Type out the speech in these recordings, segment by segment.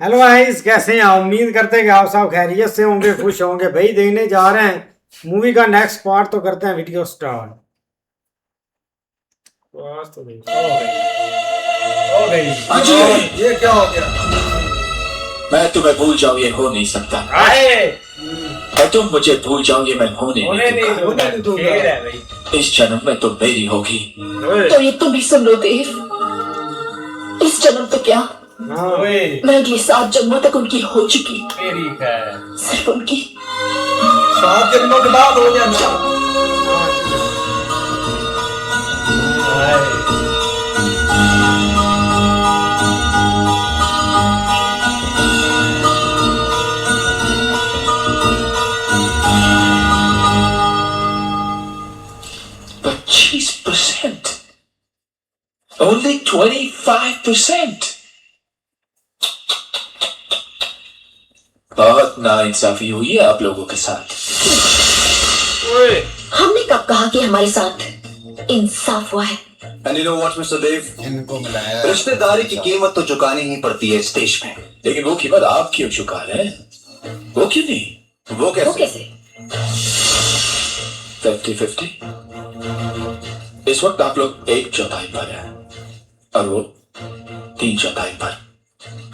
Hello guys, कैसे हैं आप? उम्मीद करते हैं कि आप सब खैरियत से होंगे, खुश होंगे। भाई देखने जा रहे हैं मूवी का नेक्स्ट पार्ट, तो करते हैं वीडियो स्टार्ट। बस तो गई। हो गई। अजय, ये क्या हो गया? मैं तुम्हें भूल जाऊं ये हो नहीं सकता। मैं तुम मुझे भूल जाओ ये मैं होने नहीं दूंगा। इस जन्म में तुम मेरी होगी। तो ये तुम भी सुन लो देव, इस जन्म तो क्या, मैं अगले 7 जन्मों तक उनकी हो चुकी। सिर्फ उनकी। 7 जन्मों के बाद हो गया। Only 25%. बहुत नाइंसाफी हुई है आप लोगों के साथ। हमने कब कहा कि हमारे साथ इंसाफ हुआ है? And you know what, Mr. Dave? इनको बुलाया। रिश्तेदारी की कीमत तो चुकानी ही पड़ती है स्टेज पे। लेकिन वो कीमत आप क्यों चुका रहे हैं? वो क्यों नहीं? वो वो कैसे? कैसे? 50-50। इस वक्त आप लोग 1/4 पर हैं और वो 3/4 पर।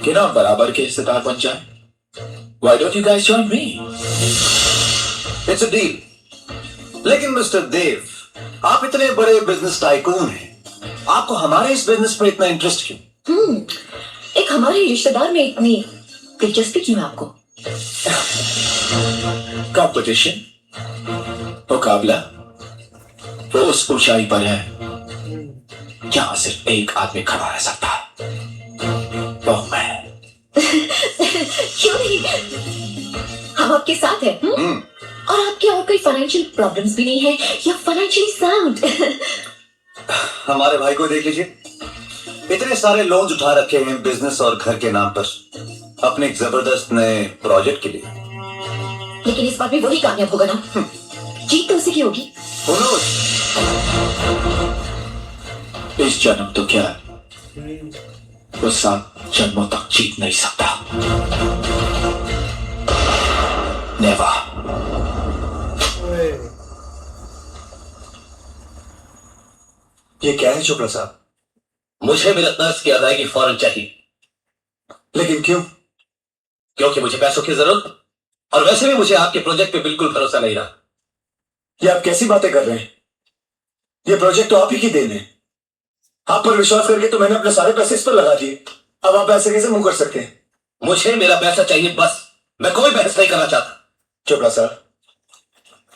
क्यों ना बराबर के हिस्सेदार बन जाए? Why don't you guys join me? It's a deal. लेकिन मिस्टर देव, आप इतने बड़े बिजनेस टाइकून हैं, आपको हमारे इस बिजनेस पर इतना इंटरेस्ट क्यों? एक हमारे रिश्तेदार में इतनी दिलचस्पी क्यों है आपको? कंपटीशन, मुकाबला, वो उस ऊंचाई पर है जहां सिर्फ एक आदमी खड़ा रह सकता है, वो मैं। क्यों नहीं, हम आपके साथ हैं। और आपके और कोई फाइनेंशियल प्रॉब्लम्स भी नहीं है, या फाइनेंशियली साउंड। हमारे भाई को देख लीजिए, इतने सारे लोन्स उठा रखे हैं बिजनेस और घर के नाम पर अपने एक जबरदस्त नए प्रोजेक्ट के लिए। लेकिन इस बार भी वही कामयाब होगा ना? जीत तो उसी की होगी। इस जन्म तो क्या, वो 7 जन्मों तक जीत नहीं सकता। नेवर। ये क्या है चोपड़ा साहब? मुझे मेरे कर्ज की अदायगी फौरन चाहिए। लेकिन क्यों? क्योंकि मुझे पैसों की जरूरत, और वैसे भी मुझे आपके प्रोजेक्ट पे बिल्कुल भरोसा नहीं रहा। ये आप कैसी बातें कर रहे हैं? ये प्रोजेक्ट तो आप ही की देन है। आप पर विश्वास करके तो मैंने अपने सारे पैसे इस पर लगा दिए। अब आप ऐसे कैसे मुंह कर सकते हैं? मुझे मेरा पैसा चाहिए बस। मैं कोई बहस नहीं करना चाहता। चोपड़ा साहब,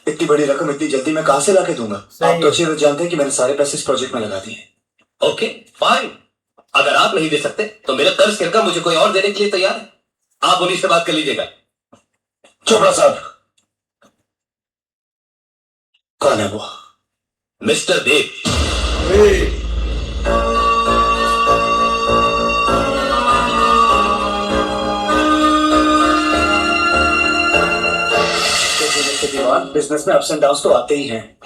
इतनी बड़ी रकम इतनी जल्दी मैं कहां से लाके दूंगा? आप तो अच्छी तरह जानते हैं कि मैंने सारे पैसे इस प्रोजेक्ट में लगा दिए। ओके फाइन, अगर आप नहीं दे सकते तो मेरा कर्ज की रकम मुझे कोई और देने के लिए तैयार है। आप उन्हीं से बात कर लीजिएगा। चोपड़ा साहब, कौन है वो? मिस्टर देव। बिजनेस में अप्स एंड डाउन्स तो आते ही हैं।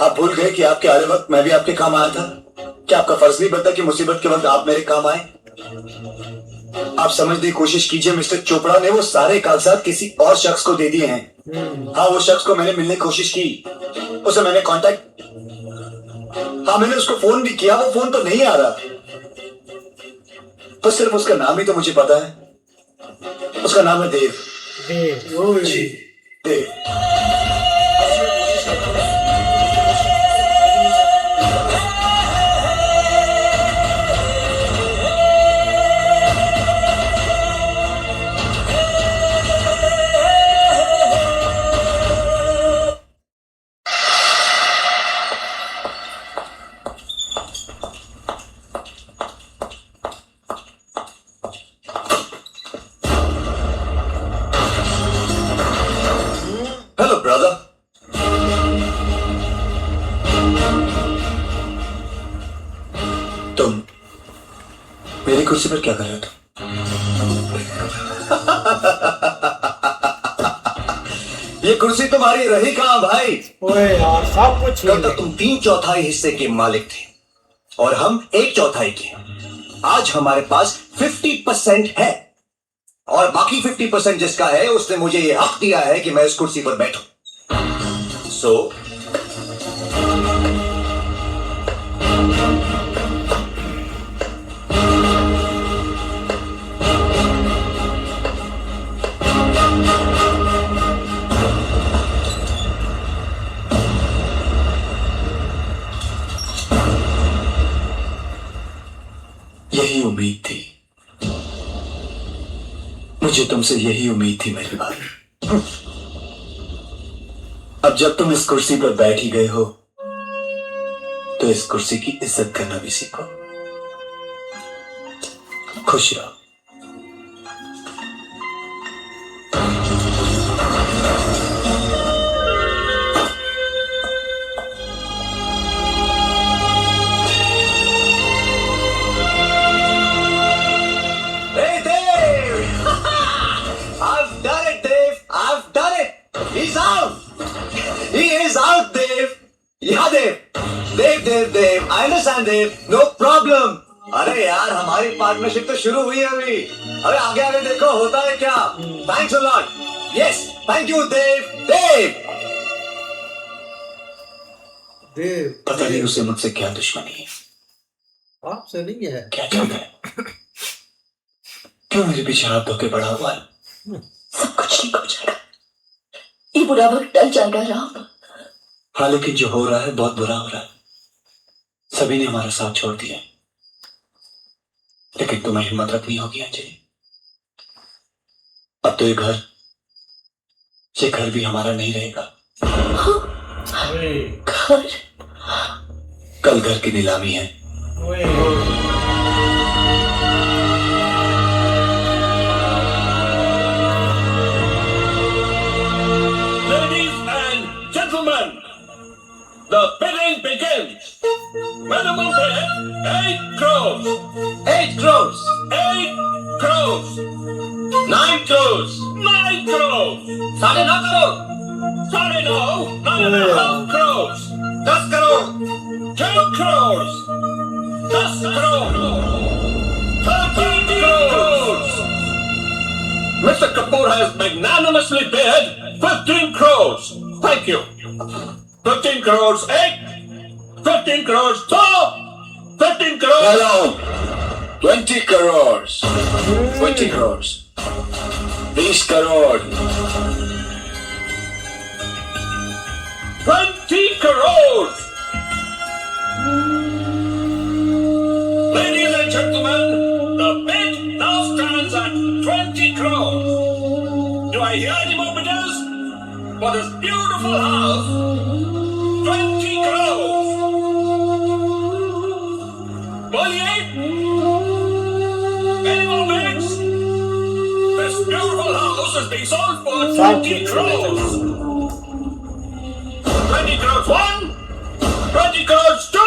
आप भूल गए कि आपके आए वक्त मैं भी आपके काम आया था। क्या आपका फर्ज नहीं बनता कि मुसीबत के वक्त आप मेरे काम आए? आप समझने की कोशिश कीजिए, मिस्टर चोपड़ा ने वो सारे कागजात किसी और शख्स को दे दिए हैं। हाँ, वो शख्स को मैंने मिलने की कोशिश की, उसे मैंने कांटेक्ट, हाँ मैंने उसको फोन भी किया, वो फोन तो नहीं आ रहा। तो सिर्फ उसका नाम ही तो मुझे पता है, उसका नाम है देव। जी, देव। Hello brother. तुम मेरी कुर्सी पर क्या कर रहे हो? ये कुर्सी तुम्हारी रही कहां भाई? ओए यार, सब कुछ कल तक तुम 3/4 हिस्से के मालिक थे और हम 1/4 के। आज हमारे पास 50% है। और बाकी 50% जिसका है उसने मुझे ये हक दिया है कि मैं इस कुर्सी पर बैठूं। सो यही उम्मीद थी, मुझे तुमसे यही उम्मीद थी मेरी बात। अब जब तुम इस कुर्सी पर बैठ ही गए हो तो इस कुर्सी की इज्जत करना भी सीखो। खुश रहो। Hey Dave! I've done it, Dave. I've done it. He's out. He is out, Dave. Yeah, Dave. Dave. I understand, Dave. No problem. अरे यार हमारी पार्टनरशिप तो शुरू हुई है अभी। अरे आगे आगे देखो होता है क्या। Thanks a lot. Yes, thank you Dev. Dev पता नहीं उसे मुझसे क्या दुश्मनी है, आपसे नहीं है। क्या चाहता है, क्यों मेरे पीछे हाथ धोके पड़ा हुआ है। सब कुछ ठीक हो जाएगा, ये बुरा वक्त टल जाएगा राम। हाँ लेकिन जो हो रहा है बहुत बुरा हो रहा है। सभी ने हमारा साथ छोड़ दिया, लेकिन तुम्हें हिम्मत रखनी होगी अंजलि। अब तो ये घर भी हमारा नहीं रहेगा। घर कल घर की नीलामी है। Ladies and gentlemen, the bidding begins. Minimum bid 8 crores. 8 crores, 8 crores. 9 crores, 9 crores. 9.5 crore, 9.5, 9.5 crores. 10 crore, 10 crores. 10 crores. 13 crores. Mr. Kapoor has magnanimously bid 15 crores. Thank you. 15 crores, 8. 15 crores, 2. 15 crores. Hello, 20 crores, 20 crores, 20 crore, 20 crores. Ladies and gentlemen, the bid now stands at 20 crores. Do I hear any more bidders? For this beautiful house, 20 crores. Bollier? Any more bids? This beautiful house is being sold for 20 crores. 20 crores 1, 20 crores 2,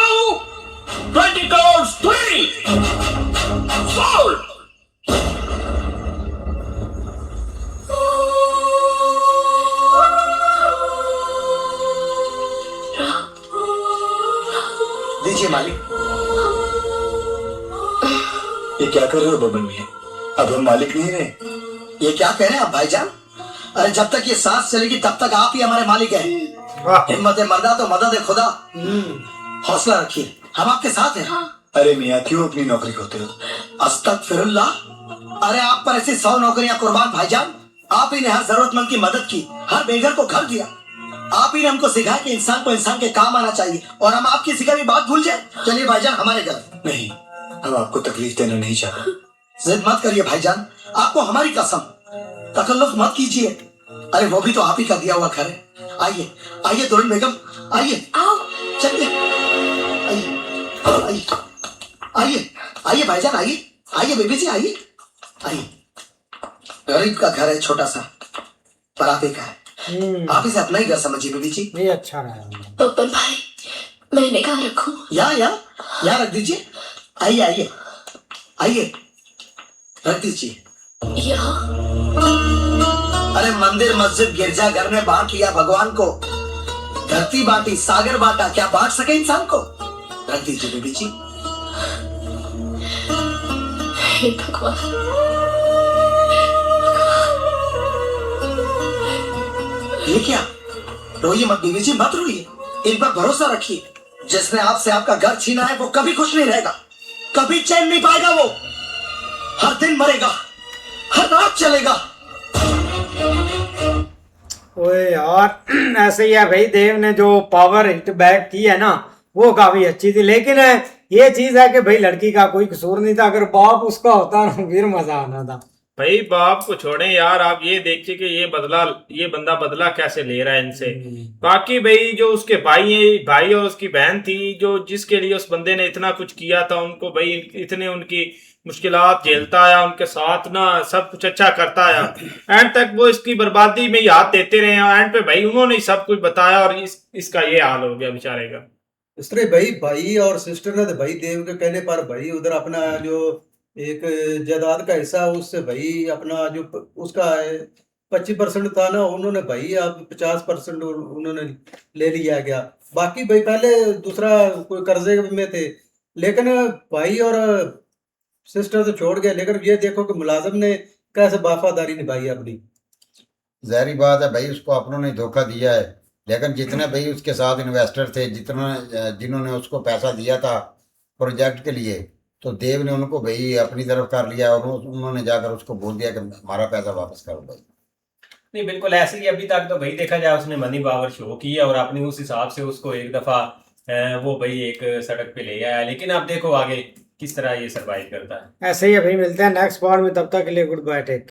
20 crores 3. Sold! दीजिए मालिक। ये क्या कर रहे हो बबन मियां? अब हम मालिक नहीं रहे। ये क्या कह रहे हैं आप भाईजान? अरे जब तक ये सांस चलेगी तब तक आप ही हमारे मालिक हैं। वाह। हिम्मत मर्दा तो मदद है खुदा। हौसला रखिए, हम आपके साथ हैं। अरे मियां क्यों अपनी नौकरी खोते हो? अस्तगफिरुल्लाह। अरे आप पर ऐसी 100 नौकरियां कुर्बान भाईजान। आप ही ने हर जरूरतमंद की मदद की, हर बेघर को घर दिया। आप ही ने हमको सिखाया कि इंसान को इंसान के काम आना चाहिए, और हम आपकी सिखाई हुई बात भूल जाए। चलिए भाईजान हमारे घर। नहीं, हम आपको तकलीफ देना नहीं चाहते। जिद मत करिए भाईजान, आपको हमारी कसम, तकल्लुफ मत कीजिए। अरे वो भी तो आप ही का दिया हुआ घर है। आइए आइए दुल्हन बेगम, आइए आओ। चलिए, आइए आइए आइए आइए भाईजान, आइए आइए बेबी जी, आइए आइए। गरीब का घर है छोटा सा, पर आप ही का है। आप इसे अपना ही घर समझिए बेबी जी। ये अच्छा रहा। बब्बन भाई, मैंने कहा रखूं? यहाँ रख दीजिए। आइए आइए आइए, रख दीजिए। यहाँ? अरे मंदिर मस्जिद गिरजा घर में बांट लिया भगवान को, धरती बांटी सागर बांटा, क्या बांट सके इंसान को? रख दीजिए बेबी जी। हे भगवान, ये क्या? रोइए मत बीबी जी, मत रोइए, इन पर भरोसा रखिए। जिसने आपसे आपका घर छीना है वो कभी खुश नहीं रहेगा, कभी चैन नहीं पाएगा। वो हर दिन मरेगा, हर रात चलेगा। ओए यार ऐसे ही है भाई, देव ने जो पावर हिट बैक की है ना वो काफी अच्छी थी, लेकिन ये चीज है कि भाई लड़की का कोई कसूर नहीं था, अगर बाप उसका होता ना फिर मजा आना था। भाई बाप को छोड़े यार, आप ये देखिए कि ये बंदा बदला कैसे ले रहा है इनसे। बाकी भाई जो उसके भाई और उसकी बहन थी, जो जिसके लिए उस बंदे ने इतना कुछ किया था, उनको भाई इतने उनकी मुश्किलात झेलता आया, उनके साथ ना सब कुछ अच्छा करता आया, एंड तक वो इसकी बर्बादी में ही हाथ देते रहे, एंड पे भाई उन्होंने ही सब कुछ बताया और इसका ये हाल हो गया बेचारे का। इस तरह भाई और सिस्टर ने तो भाई देव के कहने पर भाई उधर अपना जो एक जायदाद का हिस्सा उससे भाई अपना जो उसका 25% था ना, उन्होंने भाई अब 50% उन्होंने ले लिया गया। बाकी भाई पहले दूसरा कोई कर्जे में थे, लेकिन भाई और सिस्टर तो छोड़ गए, लेकिन ये देखो कि मुलाजिम ने कैसे वफादारी निभाई अपनी। जाहिर बात है भाई, उसको अपनों ने धोखा दिया है, लेकिन जितने भाई उसके साथ इन्वेस्टर थे, जिन्होंने उसको पैसा दिया था प्रोजेक्ट के लिए, तो देव ने उनको भाई अपनी तरफ कर लिया और उन्होंने जाकर उसको बोल दिया कि हमारा पैसा वापस करो भाई। नहीं बिल्कुल ऐसे ही अभी तक तो भाई देखा जाए उसने मनी पावर शो किया और आपने उस हिसाब से उसको एक दफा वो भाई एक सड़क पे ले आया, लेकिन आप देखो आगे किस तरह ये सरवाइव करता है। ऐसे ही अभी मिलते हैं नेक्स्ट पार्ट में, तब तक के लिए गुड बाय, टेक।